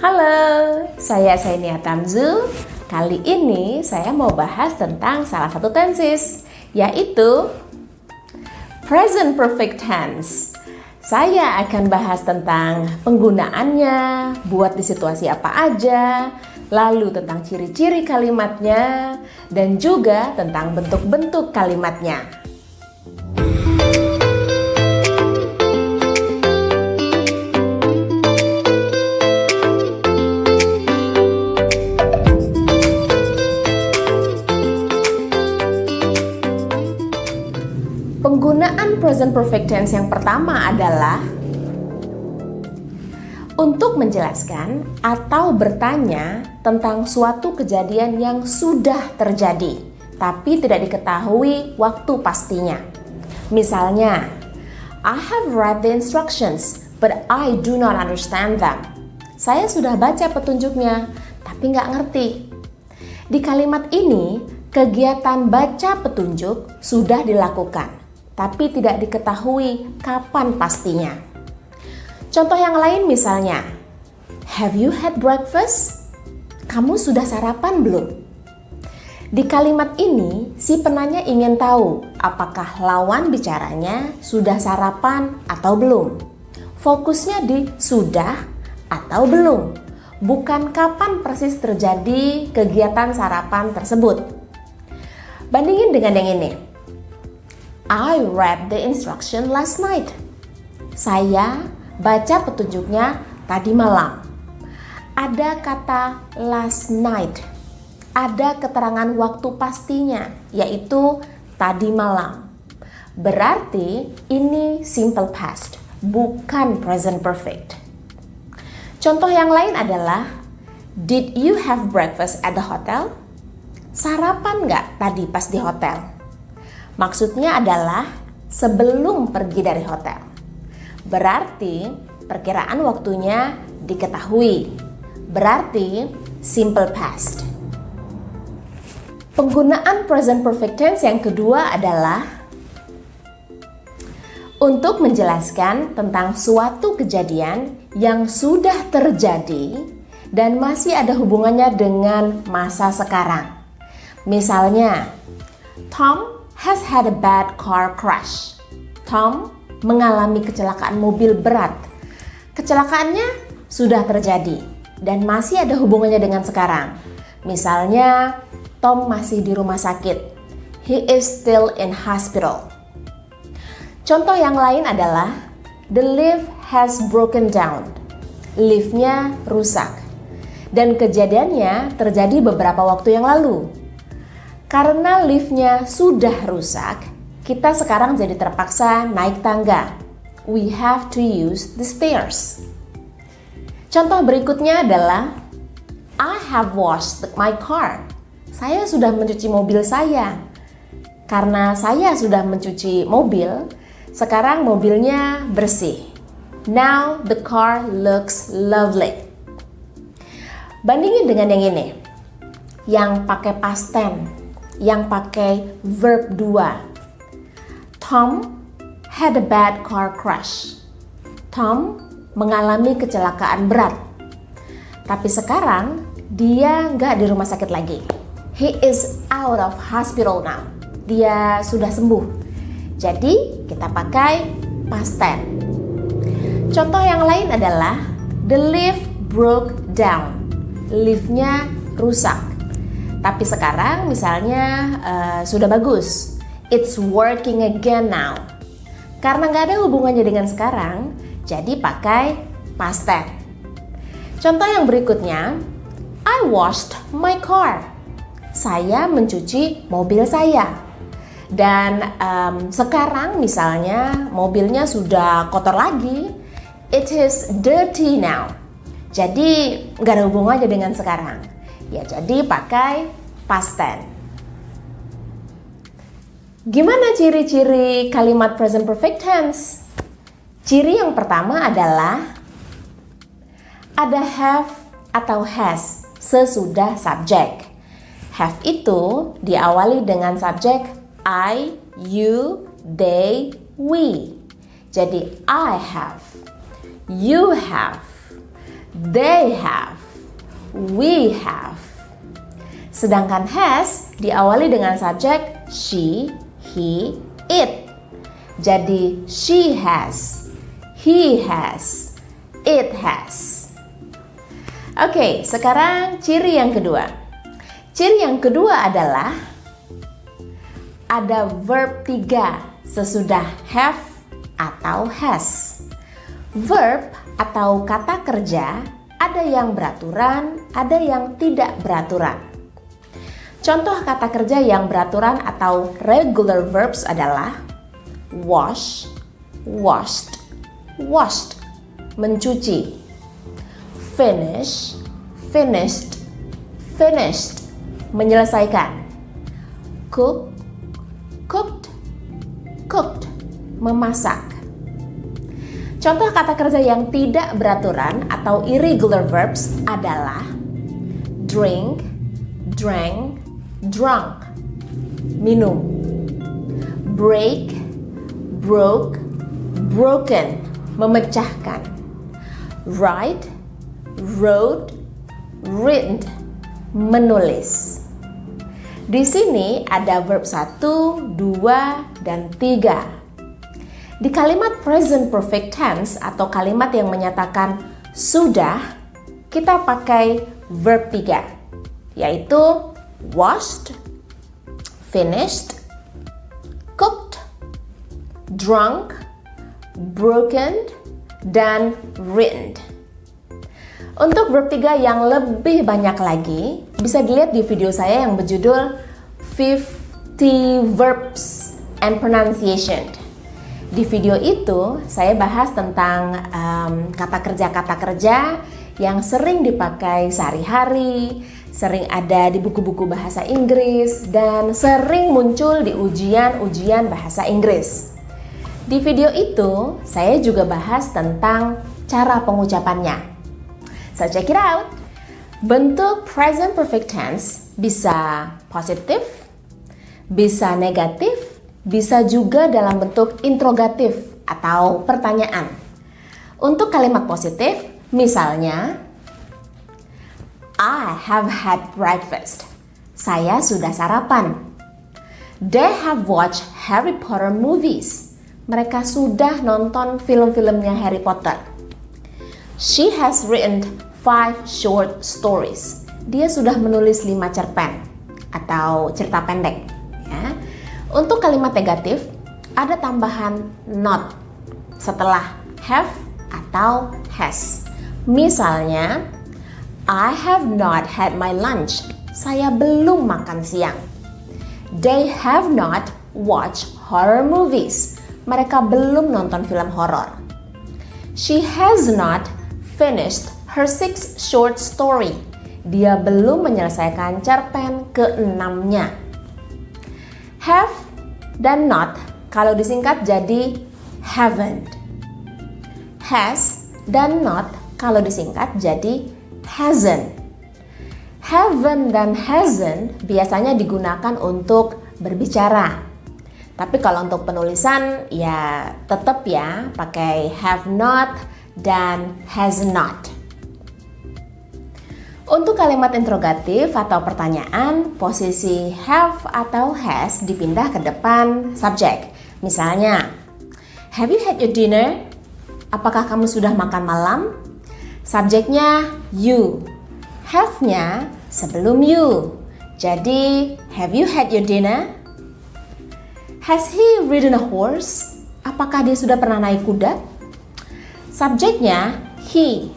Halo, saya Sainia Tamzu. Kali ini saya mau bahas tentang salah satu tenses, yaitu present perfect tense. Saya akan bahas tentang penggunaannya, buat di situasi apa aja, lalu tentang ciri-ciri kalimatnya, dan juga tentang bentuk-bentuk kalimatnya. Penggunaan present perfect tense yang pertama adalah untuk menjelaskan atau bertanya tentang suatu kejadian yang sudah terjadi, tapi tidak diketahui waktu pastinya. Misalnya, I have read the instructions, but I do not understand them. Saya sudah baca petunjuknya, tapi nggak ngerti. Di kalimat ini, kegiatan baca petunjuk sudah dilakukan, tapi tidak diketahui kapan pastinya. Contoh yang lain misalnya, have you had breakfast? Kamu sudah sarapan belum? Di kalimat ini, si penanya ingin tahu apakah lawan bicaranya sudah sarapan atau belum. Fokusnya di sudah atau belum, bukan kapan persis terjadi kegiatan sarapan tersebut. Bandingin dengan yang ini. I read the instruction last night. Saya baca petunjuknya tadi malam. Ada kata last night. Ada keterangan waktu pastinya, yaitu tadi malam. Berarti ini simple past, bukan present perfect. Contoh yang lain adalah, did you have breakfast at the hotel? Sarapan nggak tadi pas di hotel? Maksudnya adalah sebelum pergi dari hotel. Berarti perkiraan waktunya diketahui. Berarti simple past. Penggunaan present perfect tense yang kedua adalah untuk menjelaskan tentang suatu kejadian yang sudah terjadi dan masih ada hubungannya dengan masa sekarang. Misalnya, Tom has had a bad car crash. Tom mengalami kecelakaan mobil berat. Kecelakaannya sudah terjadi dan masih ada hubungannya dengan sekarang. Misalnya, Tom masih di rumah sakit. He is still in hospital. Contoh yang lain adalah, the lift has broken down. Liftnya rusak. Dan kejadiannya terjadi beberapa waktu yang lalu. Karena liftnya sudah rusak, kita sekarang jadi terpaksa naik tangga. We have to use the stairs. Contoh berikutnya adalah, I have washed my car. Saya sudah mencuci mobil saya. Karena saya sudah mencuci mobil, sekarang mobilnya bersih. Now the car looks lovely. Bandingin dengan yang ini, yang pakai past tense, yang pakai verb 2. Tom had a bad car crash. Tom mengalami kecelakaan berat. Tapi sekarang dia nggak di rumah sakit lagi. He is out of hospital now. Dia sudah sembuh. Jadi kita pakai past tense. Contoh yang lain adalah, the lift broke down. Liftnya rusak. Tapi sekarang misalnya sudah bagus. It's working again now. Karena nggak ada hubungannya dengan sekarang, jadi pakai past tense. Contoh yang berikutnya, I washed my car. Saya mencuci mobil saya. Dan sekarang misalnya mobilnya sudah kotor lagi. It is dirty now. Jadi nggak ada hubungannya dengan sekarang. Ya, jadi pakai past tense. Gimana ciri-ciri kalimat present perfect tense? Ciri yang pertama adalah ada have atau has sesudah subjek. Have itu diawali dengan subjek I, you, they, we. Jadi I have, you have, they have, we have. Sedangkan has diawali dengan subjek she, he, it. Jadi she has, he has, it has. Oke, sekarang ciri yang kedua. Ciri yang kedua adalah ada verb 3 sesudah have atau has. Verb atau kata kerja ada yang beraturan, ada yang tidak beraturan. Contoh kata kerja yang beraturan atau regular verbs adalah wash, washed, washed, mencuci. Finish, finished, finished, menyelesaikan. Cook, cooked, cooked, memasak. Contoh kata kerja yang tidak beraturan atau irregular verbs adalah drink, drank, drunk, minum. Break, broke, broken, memecahkan. Write, wrote, written, menulis. Di sini ada verb 1, 2, dan 3. Di kalimat present perfect tense atau kalimat yang menyatakan sudah, kita pakai verb 3, yaitu washed, finished, cooked, drunk, broken, dan written. Untuk verb 3 yang lebih banyak lagi, bisa dilihat di video saya yang berjudul 50 Verbs and Pronunciation. Di video itu, saya bahas tentang kata kerja yang sering dipakai sehari-hari, sering ada di buku-buku bahasa Inggris, dan sering muncul di ujian-ujian bahasa Inggris. Di video itu, saya juga bahas tentang cara pengucapannya. So check it out. Bentuk present perfect tense bisa positif, bisa negatif, bisa juga dalam bentuk interrogatif atau pertanyaan. Untuk kalimat positif, misalnya I have had breakfast. Saya sudah sarapan. They have watched Harry Potter movies. Mereka sudah nonton film-filmnya Harry Potter. She has written 5 short stories. Dia sudah menulis 5 cerpen atau cerita pendek. Ya. Untuk kalimat negatif, ada tambahan not setelah have atau has. Misalnya, I have not had my lunch. Saya belum makan siang. They have not watched horror movies. Mereka belum nonton film horor. She has not finished her 6 short story. Dia belum menyelesaikan cerpen ke-6-nya. Have dan not kalau disingkat jadi haven't. Has dan not kalau disingkat jadi hasn't. Haven't dan hasn't biasanya digunakan untuk berbicara. Tapi kalau untuk penulisan ya tetap ya pakai have not dan has not. Untuk kalimat interrogatif atau pertanyaan, posisi have atau has dipindah ke depan subjek. Misalnya, have you had your dinner? Apakah kamu sudah makan malam? Subjeknya you. Have-nya sebelum you. Jadi, have you had your dinner? Has he ridden a horse? Apakah dia sudah pernah naik kuda? Subjeknya he.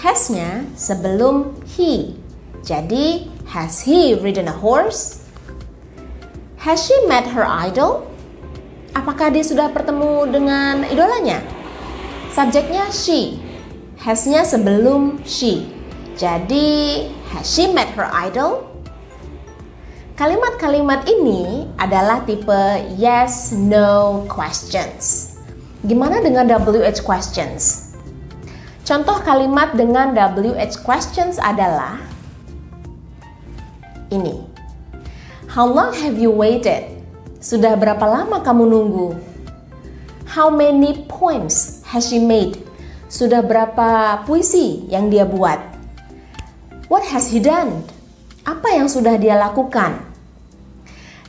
Has-nya sebelum he. Jadi, has he ridden a horse? Has she met her idol? Apakah dia sudah bertemu dengan idolanya? Subjeknya she. Has-nya sebelum she. Jadi, has she met her idol? Kalimat-kalimat ini adalah tipe yes, no questions. Gimana dengan WH questions? Contoh kalimat dengan WH questions adalah ini. How long have you waited? Sudah berapa lama kamu nunggu? How many poems has she made? Sudah berapa puisi yang dia buat? What has he done? Apa yang sudah dia lakukan?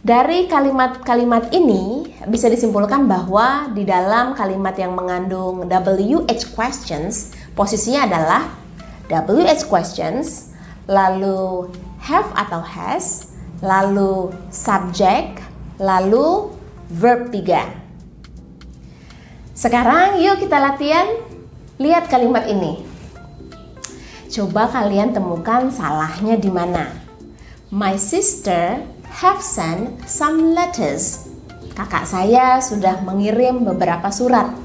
Dari kalimat-kalimat ini bisa disimpulkan bahwa di dalam kalimat yang mengandung WH questions, posisinya adalah WH questions, lalu have atau has, lalu subject, lalu verb 3. Sekarang yuk kita latihan. Lihat kalimat ini. Coba kalian temukan salahnya di mana. My sister have sent some letters. Kakak saya sudah mengirim beberapa surat.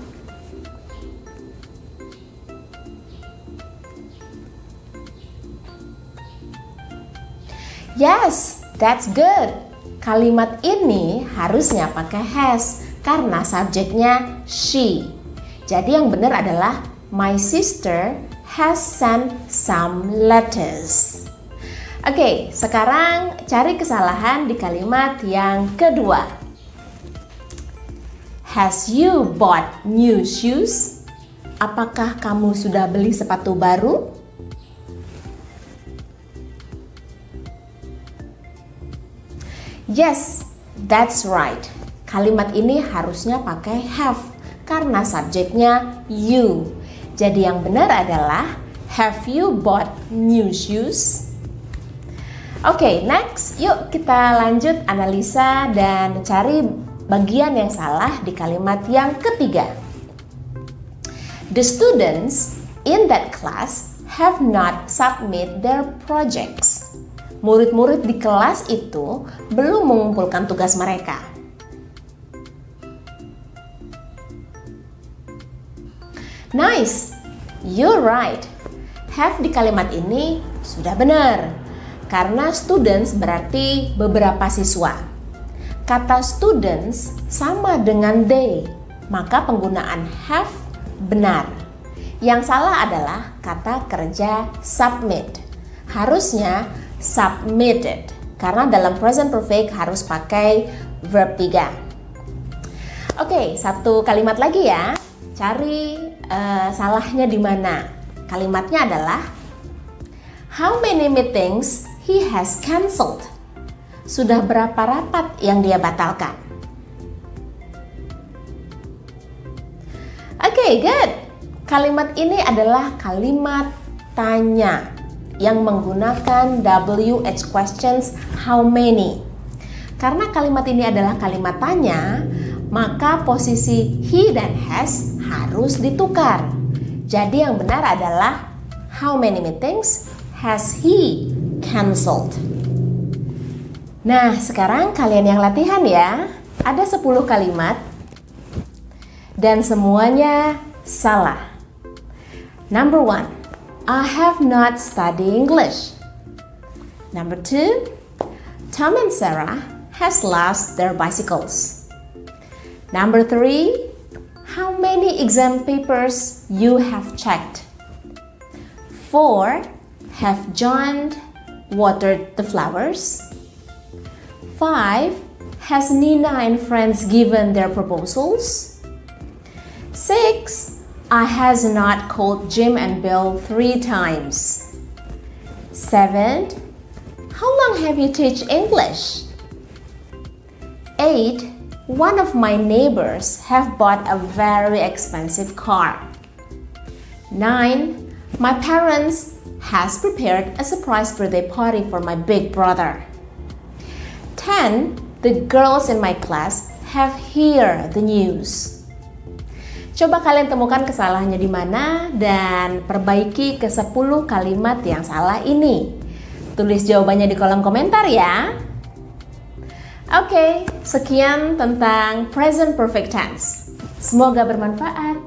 Yes, that's good. Kalimat ini harusnya pakai has karena subjeknya she. Jadi yang benar adalah my sister has sent some letters. Oke, sekarang cari kesalahan di kalimat yang kedua. Has you bought new shoes? Apakah kamu sudah beli sepatu baru? Yes, that's right. Kalimat ini harusnya pakai have karena subjeknya you. Jadi yang benar adalah have you bought new shoes? Oke, next, yuk kita lanjut analisa dan cari bagian yang salah di kalimat yang ketiga. The students in that class have not submit their projects. Murid-murid di kelas itu belum mengumpulkan tugas mereka. Nice, you're right. Have di kalimat ini sudah benar. Karena students berarti beberapa siswa. Kata students sama dengan they, maka penggunaan have benar. Yang salah adalah kata kerja submit. Harusnya submitted, karena dalam present perfect harus pakai verb 3. Oke, satu kalimat lagi ya. Cari salahnya di mana. Kalimatnya adalah how many meetings he has cancelled. Sudah berapa rapat yang dia batalkan? Oke, good. Kalimat ini adalah kalimat tanya yang menggunakan WH questions how many. Karena kalimat ini adalah kalimat tanya, maka posisi he dan has harus ditukar. Jadi yang benar adalah how many meetings has he cancelled. Nah, sekarang kalian yang latihan ya. Ada 10 kalimat dan semuanya salah. Number 1, I have not studied English. Number 2, Tom and Sarah has lost their bicycles. Number 3, how many exam papers you have checked? 4, have John watered the flowers? 5, has Nina and friends given their proposals? 6, I has not called Jim and Bill 3 times. 7, how long have you teach English? 8, one of my neighbors have bought a very expensive car. 9, my parents has prepared a surprise birthday party for my big brother. 10, the girls in my class have heard the news. Coba kalian temukan kesalahannya di mana dan perbaiki ke 10 kalimat yang salah ini. Tulis jawabannya di kolom komentar ya. Oke, sekian tentang present perfect tense. Semoga bermanfaat.